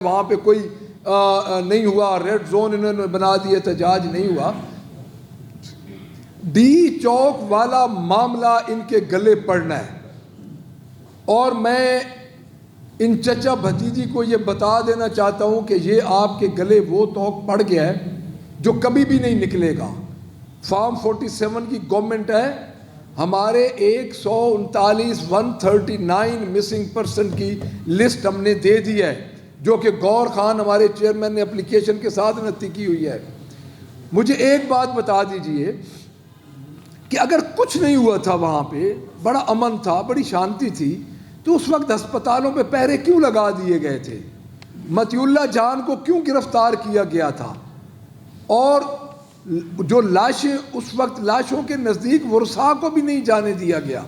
وہاں پہ کوئی نہیں ہوا، ریڈ زون انہوں نے بنا دی، احتجاج نہیں ہوا۔ ڈی چوک والا معاملہ ان کے گلے پڑنا ہے، اور میں ان چچا بھتیجی کو یہ بتا دینا چاہتا ہوں کہ یہ آپ کے گلے وہ توق پڑ گیا ہے جو کبھی بھی نہیں نکلے گا۔ فارم 47 کی گورنمنٹ ہے، ہمارے 139 مسنگ پرسن کی لسٹ ہم نے دے دی ہے، جو کہ گور خان ہمارے چیئرمین نے اپلیکیشن کے ساتھ نتی کی ہوئی ہے۔ مجھے ایک بات بتا دیجئے کہ اگر کچھ نہیں ہوا تھا، وہاں پہ بڑا امن تھا، بڑی شانتی تھی، تو اس وقت ہسپتالوں پہ پہرے کیوں لگا دیے گئے تھے؟ متی اللہ جان کو کیوں گرفتار کیا گیا تھا؟ اور جو لاشیں اس وقت لاشوں کے نزدیک ورثاء کو بھی نہیں جانے دیا گیا۔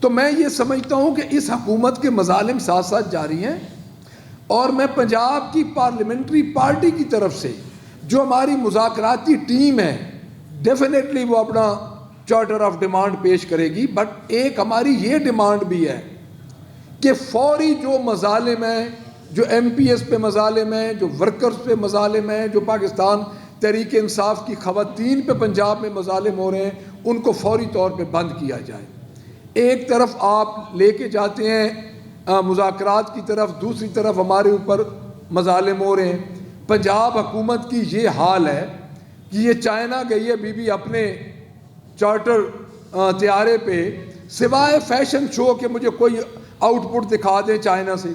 تو میں یہ سمجھتا ہوں کہ اس حکومت کے مظالم ساتھ ساتھ جاری ہیں، اور میں پنجاب کی پارلیمنٹری پارٹی کی طرف سے جو ہماری مذاکراتی ٹیم ہے، ڈیفینیٹلی وہ اپنا چارٹر آف ڈیمانڈ پیش کرے گی، بٹ ایک ہماری یہ ڈیمانڈ بھی ہے کہ فوری جو مظالم ہیں، جو ایم پی ایس پہ مظالم ہیں، جو ورکرز پہ مظالم ہیں، جو پاکستان تحریک انصاف کی خواتین پہ پنجاب میں مظالم ہو رہے ہیں، ان کو فوری طور پہ بند کیا جائے۔ ایک طرف آپ لے کے جاتے ہیں مذاکرات کی طرف، دوسری طرف ہمارے اوپر مظالم ہو رہے ہیں۔ پنجاب حکومت کی یہ حال ہے کہ یہ چائنا گئی ہے بی اپنے چارٹر طیارے پہ، سوائے فیشن شو کہ مجھے کوئی آؤٹ پٹ دکھا دیں چائنا سے،